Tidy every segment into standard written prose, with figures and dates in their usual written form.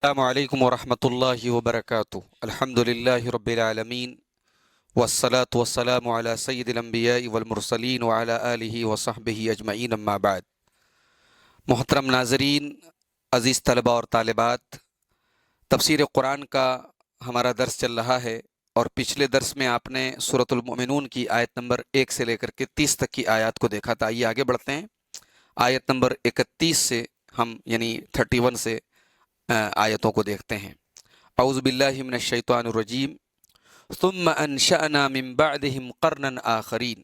السلام علیکم ورحمۃ اللہ وبرکاتہ۔ الحمد للہ رب العالمین والصلاة والسلام علی سید الانبیاء والمرسلین وعلی آلہ وصحبہ اجمعین، اما بعد۔ محترم ناظرین، عزیز طلباء اور طالبات، تفسیر قرآن کا ہمارا درس چل رہا ہے، اور پچھلے درس میں آپ نے سورۃ المؤمنون کی آیت نمبر 1 سے لے کر کے 30 تک کی آیات کو دیکھا تھا۔ آئیے آگے بڑھتے ہیں۔ آیت نمبر 31 سے ہم یعنی 31 سے آیتوں کو دیکھتے ہیں۔ اعوذ باللہ من الشیطان الرجیم۔ ثم انشأنا من بعدهم قرنا آخرین،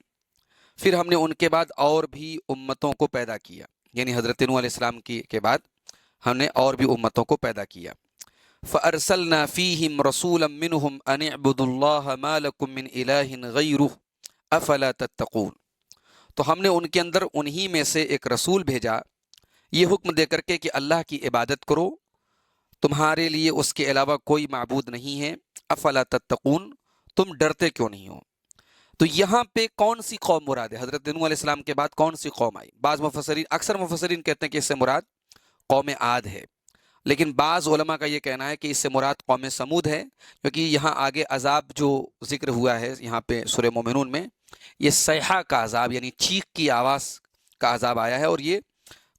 پھر ہم نے ان کے بعد اور بھی امتوں کو پیدا کیا، یعنی حضرت نوح علیہ السلام کے بعد ہم نے اور بھی امتوں کو پیدا کیا۔ فارسلنا فیہم رسولا منہم ان اعبدوا اللہ ما لکم من الہ غیرہ افلا تتقون، تو ہم نے ان کے اندر انہی میں سے ایک رسول بھیجا یہ حکم دے کر کے کہ اللہ کی عبادت کرو، تمہارے لیے اس کے علاوہ کوئی معبود نہیں ہے، افلا تتقون، تم ڈرتے کیوں نہیں ہو۔ تو یہاں پہ کون سی قوم مراد ہے؟ حضرت نوح علیہ السلام کے بعد کون سی قوم آئی؟ بعض مفسرین، اکثر مفسرین کہتے ہیں کہ اس سے مراد قوم عاد ہے، لیکن بعض علماء کا یہ کہنا ہے کہ اس سے مراد قوم سمود ہے، کیونکہ یہاں آگے عذاب جو ذکر ہوا ہے یہاں پہ سورہ مومنون میں، یہ صیحہ کا عذاب یعنی چیخ کی آواز کا عذاب آیا ہے، اور یہ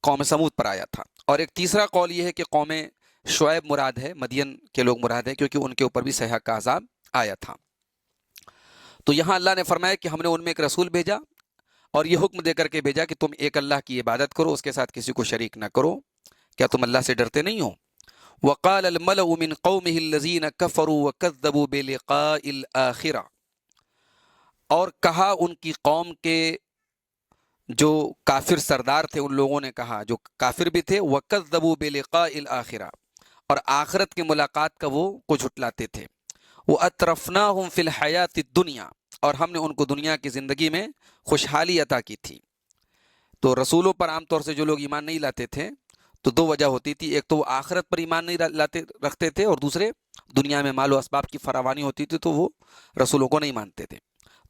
قوم سمود پر آیا تھا۔ اور ایک تیسرا قول یہ ہے کہ قوم شعیب مراد ہے، مدین کے لوگ مراد ہے، کیونکہ ان کے اوپر بھی صیحہ کا عذاب آیا تھا۔ تو یہاں اللہ نے فرمایا کہ ہم نے ان میں ایک رسول بھیجا اور یہ حکم دے کر کے بھیجا کہ تم ایک اللہ کی عبادت کرو، اس کے ساتھ کسی کو شریک نہ کرو، کیا تم اللہ سے ڈرتے نہیں ہو؟ وقال الملأ من قومه الذين كفروا وكذبوا بلقاء الآخرة، اور کہا ان کی قوم کے جو کافر سردار تھے ان لوگوں نے کہا، جو کافر بھی تھے، وَكَذَّبُوا بِلِقَاءِ الْآخِرَةِ، اور آخرت کی ملاقات کا وہ کو جھٹلاتے تھے، وَأَتْرَفْنَاهُمْ فِي الْحَيَاةِ الدُّنْيَا، اور ہم نے ان کو دنیا کی زندگی میں خوشحالی عطا کی تھی۔ تو رسولوں پر عام طور سے جو لوگ ایمان نہیں لاتے تھے تو دو وجہ ہوتی تھی، ایک تو وہ آخرت پر ایمان نہیں رکھتے تھے، اور دوسرے دنیا میں مال و اسباب کی فراوانی ہوتی تھی تو وہ رسولوں کو نہیں مانتے تھے۔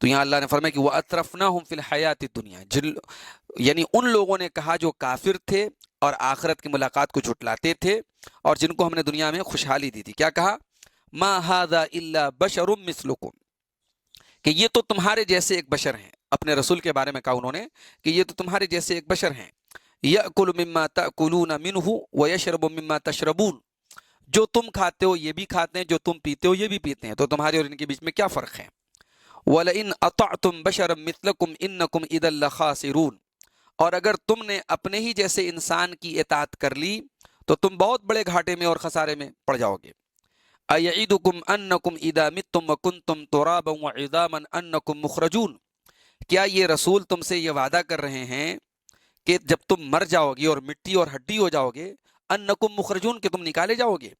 تو یہاں اللہ نے فرمایا کہ وَأَتْرَفْنَاهُمْ فِي الْحَيَاةِ الدُّنْيَا، یعنی ان لوگوں نے کہا جو کافر تھے اور آخرت کی ملاقات کو جھٹلاتے تھے اور جن کو ہم نے دنیا میں خوشحالی دی تھی، کیا کہا؟ مَا هَذَا إِلَّا بَشَرٌ مِثْلُكُمْ، کہ یہ تو تمہارے جیسے ایک بشر ہیں۔ اپنے رسول کے بارے میں کہا انہوں نے کہ یہ تو تمہارے جیسے ایک بشر ہیں۔ یأکل مما تأکلون منہ ویشرب مما تشربون، جو تم کھاتے ہو یہ بھی کھاتے ہیں، جو تم پیتے ہو یہ بھی پیتے ہیں، تو تمہارے اور ان کے بیچ میں کیا فرق ہے؟ وَلَئِنْ أَطَعْتُمْ بَشَرًا مِثْلَكُمْ إِنَّكُمْ إِذًا لَخَاسِرُونَ، اور اگر تم نے اپنے ہی جیسے انسان کی اطاعت کر لی تو تم بہت بڑے گھاٹے میں اور خسارے میں پڑ جاؤ گے۔ أَيَعِدُكُمْ أَنَّكُمْ إِذَا مِتُّمْ وَكُنْتُمْ تُرَابًا وَعِظَامًا أَنَّكُمْ مُخْرَجُونَ، کیا یہ رسول تم سے یہ وعدہ کر رہے ہیں کہ جب تم مر جاؤ گے اور مٹی اور ہڈی ہو جاؤ گے، انکم مخرجون، کہ تم نکالے جاؤ گے؟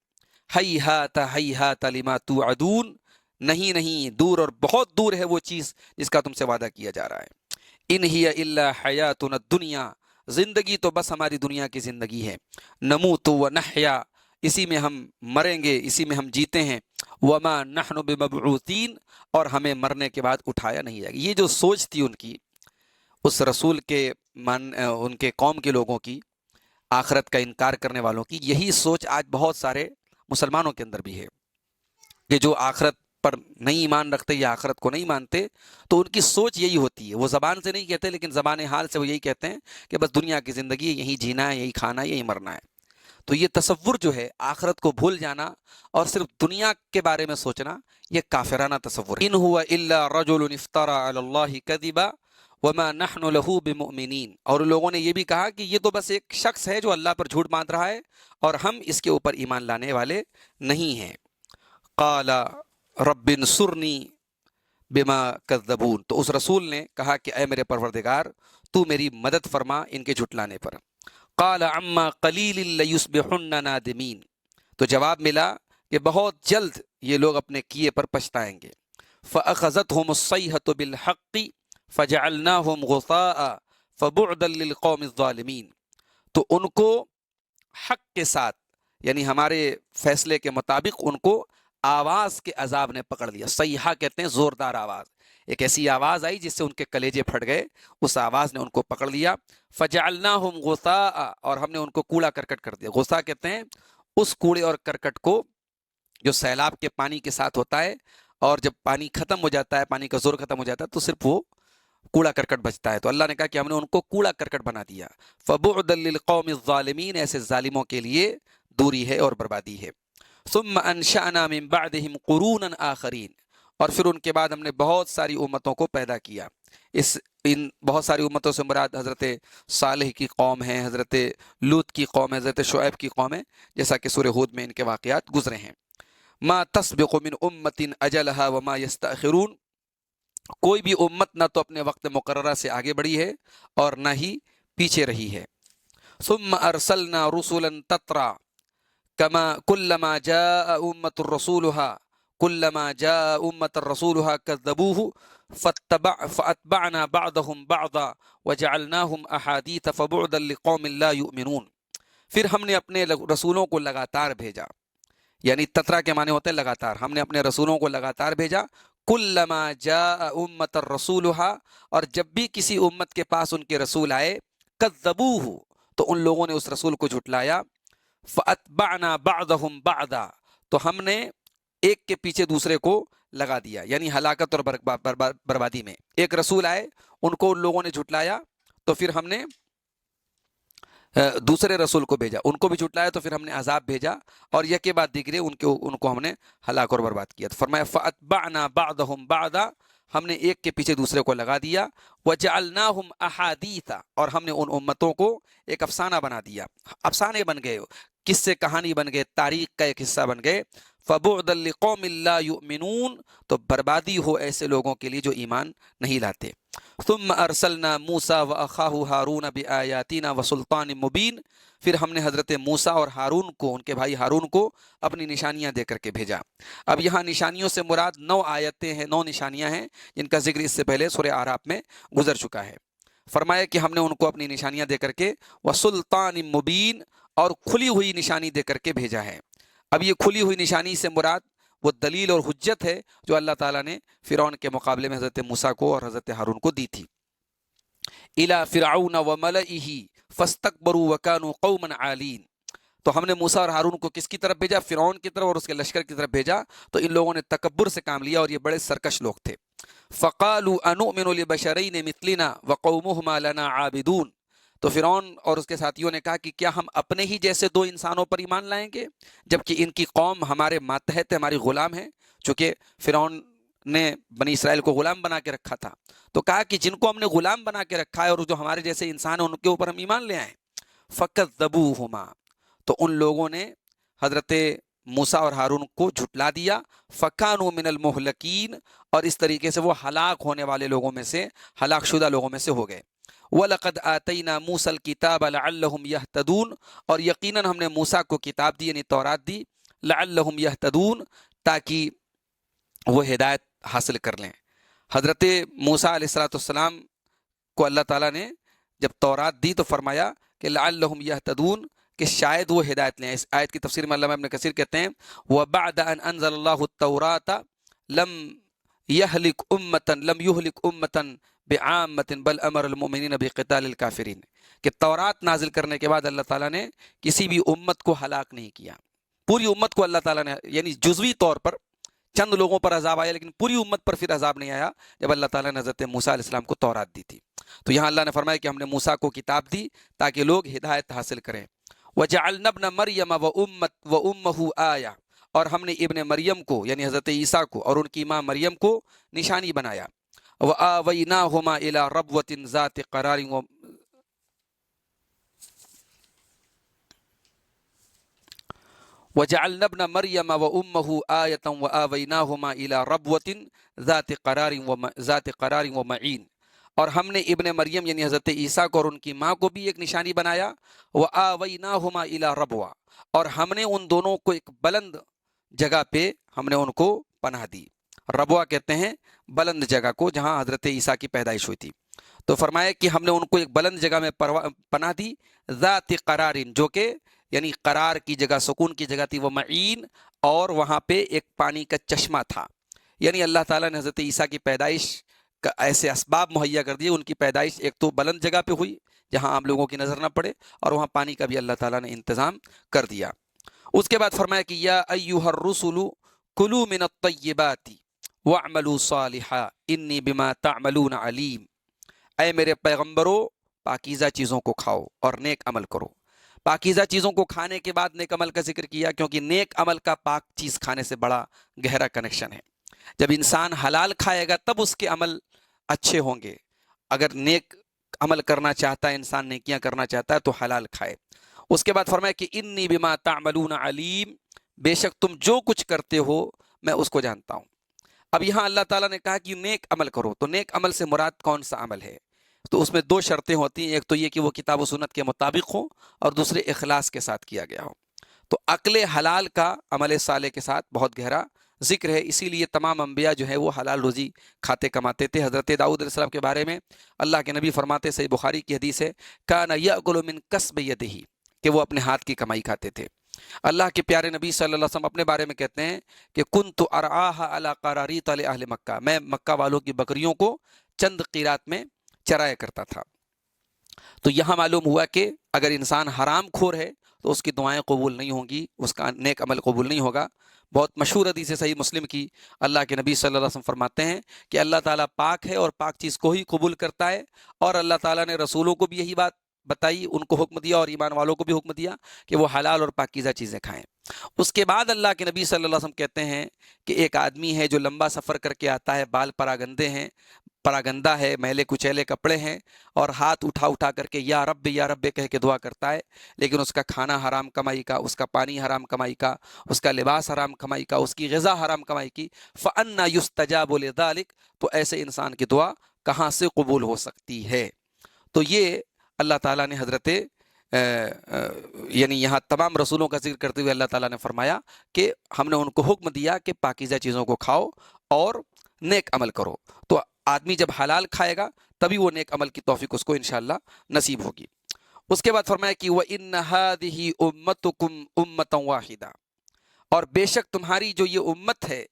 ہیہات ہیہات لما توعدون، نہیں نہیں، دور اور بہت دور ہے وہ چیز جس کا تم سے وعدہ کیا جا رہا ہے۔ ان ہی الا حیاتنا الدنیا، زندگی تو بس ہماری دنیا کی زندگی ہے، نموت و نحیا، اسی میں ہم مریں گے، اسی میں ہم جیتے ہیں، وما نحن بمبعوثین، اور ہمیں مرنے کے بعد اٹھایا نہیں جائے گا۔ یہ جو سوچ تھی ان کی، اس رسول کے ان کے قوم کے لوگوں کی، آخرت کا انکار کرنے والوں کی، یہی سوچ آج بہت سارے مسلمانوں کے اندر بھی ہے کہ جو آخرت پر نہیں ایمان رکھتے یا آخرت کو نہیں مانتے، تو ان کی سوچ یہی ہوتی ہے۔ وہ زبان سے نہیں کہتے لیکن زبان حال سے وہ یہی کہتے ہیں کہ بس دنیا کی زندگی یہی جینا ہے، یہی کھانا ہے، یہی مرنا ہے۔ تو یہ تصور جو ہے آخرت کو بھول جانا اور صرف دنیا کے بارے میں سوچنا، یہ کافرانہ تصور ہے۔ ان هو الا رجل افترى على الله كذبا وما نحن له بمؤمنین، اور لوگوں نے یہ بھی کہا کہ یہ تو بس ایک شخص ہے جو اللہ پر جھوٹ باندھ رہا ہے اور ہم اس کے اوپر ایمان لانے والے نہیں ہیں۔ قال رب انصرنی بما کذبون، تو اس رسول نے کہا کہ اے میرے پروردگار تو میری مدد فرما ان کے جھٹلانے پر۔ قال عما قلیل لیصبحن نادمین، تو جواب ملا کہ بہت جلد یہ لوگ اپنے کیے پر پچھتائیں گے۔ فأخذتهم الصیحة بالحق فجعلناهم غثاء فبعدا للقوم الظالمین، تو ان کو حق کے ساتھ یعنی ہمارے فیصلے کے مطابق ان کو آواز کے عذاب نے پکڑ لیا۔ صیحہ کہتے ہیں زوردار آواز، ایک ایسی آواز آئی جس سے ان کے کلیجے پھٹ گئے، اس آواز نے ان کو پکڑ لیا۔ فجعلناهم غثاء، اور ہم نے ان کو کوڑا کرکٹ کر دیا۔ غثاء کہتے ہیں اس کوڑے اور کرکٹ کو جو سیلاب کے پانی کے ساتھ ہوتا ہے، اور جب پانی ختم ہو جاتا ہے، پانی کا زور ختم ہو جاتا ہے، تو صرف وہ کوڑا کرکٹ بچتا ہے۔ تو اللہ نے کہا کہ ہم نے ان کو کوڑا کرکٹ بنا دیا۔ فَبُعْدًا لِلْقَوْمِ الظَّالِمِينَ، ایسے ظالموں کے لیے دوری ہے اور بربادی ہے۔ ثُمَّ أَنشَأْنَا مِن بَعْدِهِمْ قُرُونًا آخَرِينَ، اور پھر ان کے بعد ہم نے بہت ساری امتوں کو پیدا کیا۔ ان بہت ساری امتوں سے مراد حضرت صالح کی قوم ہے، حضرت لوط کی قوم ہے، حضرت شعیب کی قوم ہے، جیسا کہ سورہ ہود میں ان کے واقعات گزرے ہیں۔ ما تسبق من امت اجلها وما يستأخرون، کوئی بھی امت نہ تو اپنے وقت مقررہ سے آگے بڑھی ہے اور نہ ہی پیچھے رہی ہے۔ ثم ارسلنا رسلا تترا كما كلما جاء امة رسولها كذبوه فاتبعنا بعضهم بعضا وجعلناهم احاديث فبعدا لقوم لا يؤمنون، پھر ہم نے اپنے رسولوں کو لگاتار بھیجا، یعنی تترا کے معنی ہوتے ہیں لگاتار، ہم نے اپنے رسولوں کو لگاتار بھیجا۔ کلما جاء امت رسولها، اور جب بھی کسی امت کے پاس ان کے رسول آئے، کذبوہ، تو ان لوگوں نے اس رسول کو جھٹلایا۔ فاتبعنا بعضهم بعضا، تو ہم نے ایک کے پیچھے دوسرے کو لگا دیا، یعنی ہلاکت اور بربادی میں۔ ایک رسول آئے، ان کو ان لوگوں نے جھٹلایا، تو پھر ہم نے دوسرے رسول کو بھیجا، ان کو بھی جھٹلایا، تو پھر ہم نے عذاب بھیجا، اور یک کے بعد دیگرے ان کو ہم نے ہلاک اور برباد کیا۔ تو فرمایا فَأَتْبَعْنَا بَعْضَهُمْ بَعْضًا، ہم نے ایک کے پیچھے دوسرے کو لگا دیا۔ وَجَعَلْنَاهُمْ أَحَادِيثًا، اور ہم نے ان امتوں کو ایک افسانہ بنا دیا، افسانے بن گئے، قصے کہانی بن گئے، تاریخ کا ایک حصہ بن گئے۔ فَبُعْدًا لِقَوْمٍ لَا يُؤْمِنُونَ، تو بربادی ہو ایسے لوگوں کے لیے جو ایمان نہیں لاتے۔ ثم ارسلنا موسیٰ واخاہ ہارون بآیاتنا وسلطان مبین، پھر ہم نے حضرت موسیٰ اور ہارون کو، ان کے بھائی ہارون کو اپنی نشانیاں دے کر کے بھیجا۔ اب یہاں نشانیوں سے مراد 9 آیتیں ہیں، 9 نشانیاں ہیں، جن کا ذکر اس سے پہلے سورہ اعراف میں گزر چکا ہے۔ فرمایا کہ ہم نے ان کو اپنی نشانیاں دے کر کے وسلطان مبین، اور کھلی ہوئی نشانی دے کر کے بھیجا ہے۔ اب یہ کھلی ہوئی نشانی سے مراد وہ دلیل اور حجت ہے جو اللہ تعالیٰ نے فرعون کے مقابلے میں حضرت موسیٰ کو اور حضرت ہارون کو دی تھی۔ اِلَى فِرْعَوْنَ وَمَلَئِهِ فَاسْتَكْبَرُوا وَكَانُوا قَوْمًا عَالِينَ، تو ہم نے موسیٰ اور ہارون کو کس کی طرف بھیجا؟ فرعون کی طرف اور اس کے لشکر کی طرف بھیجا، تو ان لوگوں نے تکبر سے کام لیا اور یہ بڑے سرکش لوگ تھے۔ فَقَالُوا أَنُؤْمِنُ لِبَشَرَيْنِ مِثْلِنَا وَقَوْمُهُمَا لَنَا عَابِدُونَ، تو فرعون اور اس کے ساتھیوں نے کہا کہ کیا ہم اپنے ہی جیسے 2 انسانوں پر ایمان لائیں گے، جبکہ ان کی قوم ہمارے ماتحت ہے، ہماری غلام ہے، چونکہ فرعون نے بنی اسرائیل کو غلام بنا کے رکھا تھا۔ تو کہا کہ جن کو ہم نے غلام بنا کے رکھا ہے اور جو ہمارے جیسے انسان ہیں ان کے اوپر ہم ایمان لے آئیں۔ فَكَذَّبُوهُمَا، تو ان لوگوں نے حضرت موسیٰ اور ہارون کو جھٹلا دیا۔ فَكَانُوا مِنَ الْمُهْلَكِينَ، اور اس طریقے سے وہ ہلاک ہونے والے لوگوں میں سے، ہلاک شدہ لوگوں میں سے ہو گئے۔ وَلَقَدْ آتَيْنَا مُوسَى الْكِتَابَ لَعَلَّهُمْ يَهْتَدُونَ، اور یقیناً ہم نے موسیٰ کو کتاب دی، یعنی تورات دی، لَعَلَّهُمْ يَهْتَدُونَ، تاکہ وہ ہدایت حاصل کر لیں۔ حضرت موسیٰ علیہ السلام کو اللہ تعالیٰ نے جب تورات دی تو فرمایا کہ لَعَلَّهُمْ يَهْتَدُونَ، کہ شاید وہ ہدایت لیں۔ اس آیت کی تفسیر میں علامہ ابن کثیر کہتے ہیں وَبَعْدَ أَنْ أَنزَلَ اللَّهُ التَّوْرَاةَ لَمْ يُهْلِكْ أُمَّةً بِعَامَّةٍ بَلْ أَمَرَ الْمُؤْمِنِينَ بِقِتَالِ الْكَافِرِينَ، کہ تورات نازل کرنے کے بعد اللہ تعالیٰ نے کسی بھی امت کو ہلاک نہیں کیا، پوری امت کو اللہ تعالیٰ نے، یعنی جزوی طور پر چند لوگوں پر عذاب آیا، لیکن پوری امت پر پھر عذاب نہیں آیا جب اللہ تعالیٰ نے حضرت موسیٰ علیہ السلام کو تورات دی تھی۔ تو یہاں اللہ نے فرمایا کہ ہم نے موسیٰ کو کتاب دی تاکہ لوگ ہدایت حاصل کریں۔ وَجَعَلْنَا ابْنَ مَرْيَمَ وَأُمَّهُ آیَةً، اور ہم نے ابن مریم کو یعنی حضرت عیسیٰ کو اور ان کی ماں مریم کو نشانی بنایا۔ وَآوَيْنَاهُمَا إِلَى رَبْوَةٍ ذَاتِ قَرَارٍ وَجَعَلْنَا ابْنَ مَرْيَمَ وَأُمَّهُ آيَةً وَآوَيْنَاهُمَا إِلَى رَبْوَةٍ ذَاتِ قَرَارٍ وَمَعِينٍ، اور ہم نے ابن مریم یعنی حضرت عیسیٰ کو اور ان کی ماں کو بھی ایک نشانی بنایا۔ وَآوَيْنَاهُمَا إِلَى رَبْوَةٍ، اور ہم نے ان دونوں کو ایک بلند جگہ پہ ہم نے ان کو پناہ دی۔ ربوہ کہتے ہیں بلند جگہ کو جہاں حضرت عیسیٰ کی پیدائش ہوئی تھی۔ تو فرمایا کہ ہم نے ان کو ایک بلند جگہ میں پناہ دی، ذات قرار، جو کہ یعنی قرار کی جگہ، سکون کی جگہ تھی، وہ معین، اور وہاں پہ ایک پانی کا چشمہ تھا۔ یعنی اللہ تعالیٰ نے حضرت عیسیٰ کی پیدائش کا ایسے اسباب مہیا کر دیے، ان کی پیدائش ایک تو بلند جگہ پہ ہوئی جہاں عام لوگوں کی نظر نہ پڑے، اور وہاں پانی کا بھی اللہ تعالیٰ نے انتظام کر دیا۔ اس کے بعد فرمایا کہ یا ایھا الرسل کلوا من الطیبات واعملوا صالحا انی بما تعملون علیم، اے میرے پیغمبرو پاکیزہ چیزوں کو کھاؤ اور نیک عمل کرو۔ پاکیزہ چیزوں کو کھانے کے بعد نیک عمل کا ذکر کیا، کیونکہ نیک عمل کا پاک چیز کھانے سے بڑا گہرا کنیکشن ہے۔ جب انسان حلال کھائے گا تب اس کے عمل اچھے ہوں گے۔ اگر نیک عمل کرنا چاہتا ہے انسان، نیکیاں کرنا چاہتا ہے تو حلال کھائے۔ اس کے بعد فرمایا کہ انی بما تعملون علیم، بے شک تم جو کچھ کرتے ہو میں اس کو جانتا ہوں۔ اب یہاں اللہ تعالیٰ نے کہا کہ نیک عمل کرو، تو نیک عمل سے مراد کون سا عمل ہے؟ تو اس میں دو شرطیں ہوتی ہیں، ایک تو یہ کہ وہ کتاب و سنت کے مطابق ہو، اور دوسرے اخلاص کے ساتھ کیا گیا ہو۔ تو عقل حلال کا عمل صالح کے ساتھ بہت گہرا ذکر ہے، اسی لیے تمام انبیاء جو ہے وہ حلال روزی کھاتے کماتے تھے۔ حضرت داؤد علیہ السلام کے بارے میں اللہ کے نبی فرماتے، صحیح بخاری کی حدیث ہے، کان یأکل من کسب یدہ، کہ وہ اپنے ہاتھ کی کمائی کھاتے تھے۔ اللہ کے پیارے نبی صلی اللہ علیہ وسلم اپنے بارے میں کہتے ہیں کہ کنت ارعاها علی قراریط اہل مکہ، میں مکہ والوں کی بکریوں کو چند قیرات میں چرایا کرتا تھا۔ تو یہاں معلوم ہوا کہ اگر انسان حرام خور ہے تو اس کی دعائیں قبول نہیں ہوں گی، اس کا نیک عمل قبول نہیں ہوگا۔ بہت مشہور حدیث ہے صحیح مسلم کی، اللہ کے نبی صلی اللہ علیہ وسلم فرماتے ہیں کہ اللہ تعالیٰ پاک ہے اور پاک چیز کو ہی قبول کرتا ہے، اور اللہ تعالیٰ نے رسولوں کو بھی یہی بات بتائی، ان کو حکم دیا، اور ایمان والوں کو بھی حکم دیا کہ وہ حلال اور پاکیزہ چیزیں کھائیں۔ اس کے بعد اللہ کے نبی صلی اللہ علیہ وسلم کہتے ہیں کہ ایک آدمی ہے جو لمبا سفر کر کے آتا ہے، بال پراگندے ہیں، پراگندہ ہے، میلے کچیلے کپڑے ہیں، اور ہاتھ اٹھا اٹھا کر کے یا رب کہہ کے دعا کرتا ہے، لیکن اس کا کھانا حرام کمائی کا، اس کا پانی حرام کمائی کا، اس کا لباس حرام کمائی کا، اس کی غذا حرام کمائی کی، فَأَنَّا يُسْتَجَابُ لِذَلِكَ، تو ایسے انسان کی دعا کہاں سے قبول ہو سکتی ہے؟ تو یہ اللہ تعالیٰ نے حضرت یعنی یہاں تمام رسولوں کا ذکر کرتے ہوئے اللہ تعالیٰ نے فرمایا کہ ہم نے ان کو حکم دیا کہ پاکیزہ چیزوں کو کھاؤ اور نیک عمل کرو۔ تو آدمی جب حلال کھائے گا تبھی وہ نیک عمل کی توفیق اس کو انشاءاللہ نصیب ہوگی۔ اس کے بعد فرمایا کہ وَإِنَّ هَذِهِ أُمَّتُكُمْ أُمَّةً وَاحِدَةً، اور بے شک تمہاری جو یہ امت ہے،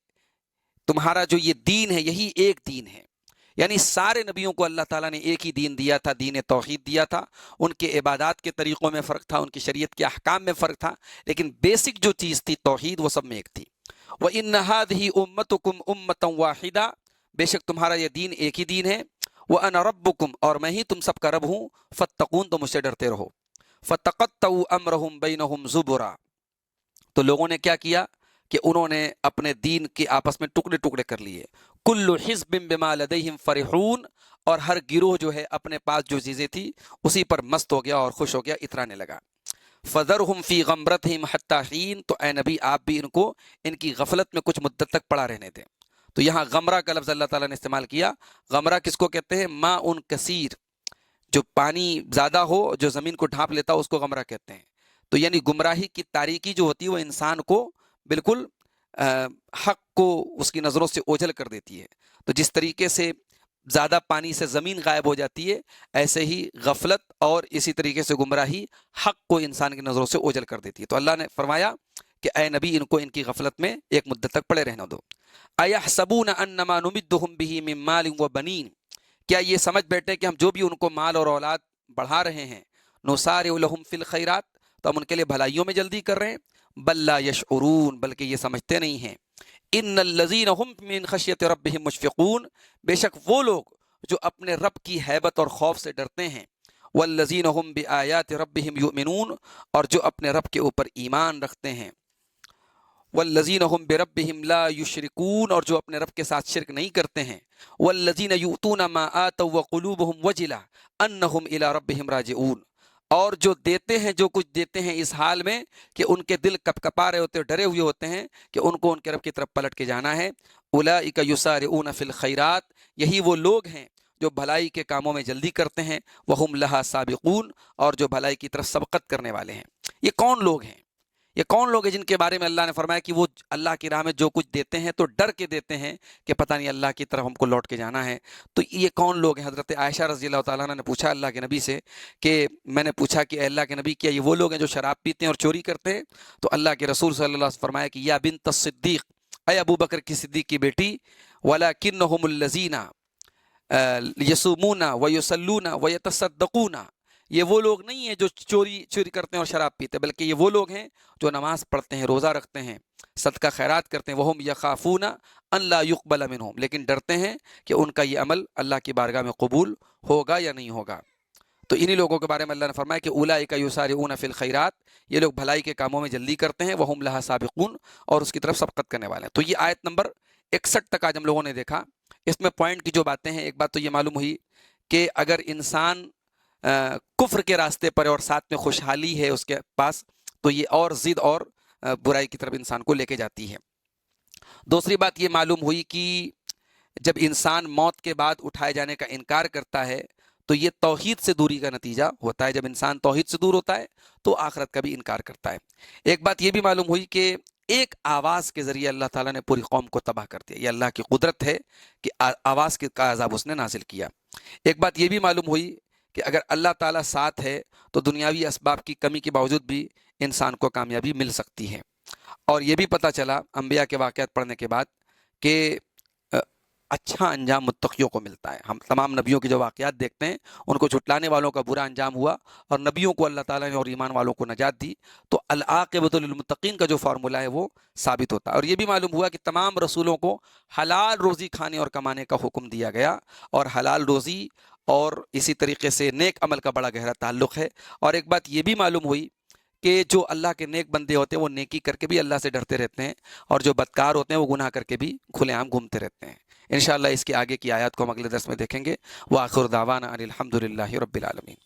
تمہارا جو یہ دین ہے، یہی ایک دین ہے۔ یعنی سارے نبیوں کو اللہ تعالیٰ نے ایک ہی دین دیا تھا، دین توحید دیا تھا۔ ان کے عبادات کے طریقوں میں فرق تھا، ان کی شریعت کے احکام میں فرق تھا، لیکن بیسک جو چیز تھی توحید، وہ سب میں ایک تھی۔ وَإِنَّ هَذِهِ أُمَّتُكُمْ أُمَّةً وَاحِدَةً، بے شک تمہارا یہ دین ایک ہی دین ہے۔ وَأَنَا رَبُّكُمْ، اور میں ہی تم سب کا رب ہوں۔ فَاتَّقُونِ، تو مجھ سے ڈرتے رہو۔ فَتَقَطَّعُوا أَمْرَهُمْ بَيْنَهُمْ زُبُرًا، تو لوگوں نے کیا کیا کہ انہوں نے اپنے دین کے آپس میں ٹکڑے ٹکڑے کر لیے۔ کل حزب بما لدیہم فرحون، اور ہر گروہ جو ہے اپنے پاس جو چیزیں تھی اسی پر مست ہو گیا اور خوش ہو گیا، اترانے لگا۔ فذرہم فی غمرتہم حتی حین، تو اے نبی آپ بھی ان کو ان کی غفلت میں کچھ مدت تک پڑا رہنے دیں۔ تو یہاں غمرہ کا لفظ اللہ تعالیٰ نے استعمال کیا۔ غمرہ کس کو کہتے ہیں؟ ماء کثیر، جو پانی زیادہ ہو جو زمین کو ڈھانپ لیتا اس کو غمرہ کہتے ہیں۔ تو یعنی گمراہی کی تاریکی جو ہوتی ہے وہ انسان کو بالکل حق کو اس کی نظروں سے اوجھل کر دیتی ہے۔ تو جس طریقے سے زیادہ پانی سے زمین غائب ہو جاتی ہے، ایسے ہی غفلت اور اسی طریقے سے گمراہی حق کو انسان کی نظروں سے اوجھل کر دیتی ہے۔ تو اللہ نے فرمایا کہ اے نبی ان کو ان کی غفلت میں ایک مدت تک پڑے رہنے دو۔ اَيَحْسَبُونَ أَنَّمَا نُمِدُّهُم بِهِ مِن مَّالٍ وَبَنِينَ، کیا یہ سمجھ بیٹھے کہ ہم جو بھی ان کو مال اور اولاد بڑھا رہے ہیں، نُسَارِعُ لَهُمْ فِي الْخَيْرَاتِ، تو ہم ان کے لیے بھلائیوں میں جلدی کر رہے ہیں، بل لا یشعرون، بلکہ یہ سمجھتے نہیں ہیں۔ ان الذین هم من خشیت ربهم مشفقون، بے شک وہ لوگ جو اپنے رب کی ہیبت اور خوف سے ڈرتے ہیں، والذین هم بآیات ربهم یؤمنون، اور جو اپنے رب کے اوپر ایمان رکھتے ہیں، والذین هم بربهم لا یشرکون، اور جو اپنے رب کے ساتھ شرک نہیں کرتے ہیں، والذین یؤتون ما آتوا وقلوبهم وجلہ انہم الی ربهم راجعون، اور جو دیتے ہیں جو کچھ دیتے ہیں اس حال میں کہ ان کے دل کپ کپا رہے ہوتے ہیں، ڈرے ہوئے ہوتے ہیں کہ ان کو ان کے رب کی طرف پلٹ کے جانا ہے۔ اولئک یسارعون فی الخیرات، یہی وہ لوگ ہیں جو بھلائی کے کاموں میں جلدی کرتے ہیں، وہم لہا سابقون، اور جو بھلائی کی طرف سبقت کرنے والے ہیں۔ یہ کون لوگ ہیں؟ یہ کون لوگ ہیں جن کے بارے میں اللہ نے فرمایا کہ وہ اللہ کی راہ میں جو کچھ دیتے ہیں تو ڈر کے دیتے ہیں کہ پتہ نہیں اللہ کی طرف ہم کو لوٹ کے جانا ہے؟ تو یہ کون لوگ ہیں؟ حضرت عائشہ رضی اللہ تعالیٰ عنہ نے پوچھا اللہ کے نبی سے کہ میں نے پوچھا کہ اے اللہ کے نبی کیا یہ وہ لوگ ہیں جو شراب پیتے ہیں اور چوری کرتے ہیں؟ تو اللہ کے رسول صلی اللہ علیہ وسلم فرمایا کہ یا بنت الصدیق، اے ابو بکر کی صدیق کی بیٹی، وَلَكِنَّهُمُ الَّذِينَ يَصُومُونَ وَيُصَلُّونَ وَيَتَصَدَّقُونَ، یہ وہ لوگ نہیں ہیں جو چوری کرتے ہیں اور شراب پیتے، بلکہ یہ وہ لوگ ہیں جو نماز پڑھتے ہیں، روزہ رکھتے ہیں، صدقہ خیرات کرتے ہیں، وہم یخافون ان لا یقبل منہم، لیکن ڈرتے ہیں کہ ان کا یہ عمل اللہ کی بارگاہ میں قبول ہوگا یا نہیں ہوگا۔ تو انہی لوگوں کے بارے میں اللہ نے فرمایا کہ اولئک یسارعون فی الخیرات، یہ لوگ بھلائی کے کاموں میں جلدی کرتے ہیں، وہم لہا سابقون، اور اس کی طرف سبقت کرنے والے ہیں۔ تو یہ آیت نمبر 61 تک آج ہم لوگوں نے دیکھا۔ اس میں پوائنٹ کی جو باتیں ہیں، ایک بات تو یہ معلوم ہوئی کہ اگر انسان کفر کے راستے پر ہے اور ساتھ میں خوشحالی ہے اس کے پاس، تو یہ اور ضد اور برائی کی طرف انسان کو لے کے جاتی ہے۔ دوسری بات یہ معلوم ہوئی کہ جب انسان موت کے بعد اٹھائے جانے کا انکار کرتا ہے تو یہ توحید سے دوری کا نتیجہ ہوتا ہے۔ جب انسان توحید سے دور ہوتا ہے تو آخرت کا بھی انکار کرتا ہے۔ ایک بات یہ بھی معلوم ہوئی کہ ایک آواز کے ذریعے اللہ تعالیٰ نے پوری قوم کو تباہ کر دیا۔ یہ اللہ کی قدرت ہے کہ آواز کا عذاب اس نے نازل کیا۔ ایک بات یہ بھی معلوم ہوئی کہ اگر اللہ تعالیٰ ساتھ ہے تو دنیاوی اسباب کی کمی کے باوجود بھی انسان کو کامیابی مل سکتی ہے۔ اور یہ بھی پتہ چلا انبیاء کے واقعات پڑھنے کے بعد کہ اچھا انجام متقیوں کو ملتا ہے۔ ہم تمام نبیوں کے جو واقعات دیکھتے ہیں ان کو جھٹلانے والوں کا برا انجام ہوا، اور نبیوں کو اللہ تعالیٰ نے اور ایمان والوں کو نجات دی، تو العاقبۃ للمتقین کا جو فارمولہ ہے وہ ثابت ہوتا ہے۔ اور یہ بھی معلوم ہوا کہ تمام رسولوں کو حلال روزی کھانے اور کمانے کا حکم دیا گیا، اور حلال روزی اور اسی طریقے سے نیک عمل کا بڑا گہرا تعلق ہے۔ اور ایک بات یہ بھی معلوم ہوئی کہ جو اللہ کے نیک بندے ہوتے ہیں وہ نیکی کر کے بھی اللہ سے ڈرتے رہتے ہیں، اور جو بدکار ہوتے ہیں وہ گناہ کر کے بھی کھلے عام گھومتے رہتے ہیں۔ انشاءاللہ اس کے آگے کی آیات کو ہم اگلے درس میں دیکھیں گے۔ وآخر دعوانا ان الحمد للہ رب العالمین۔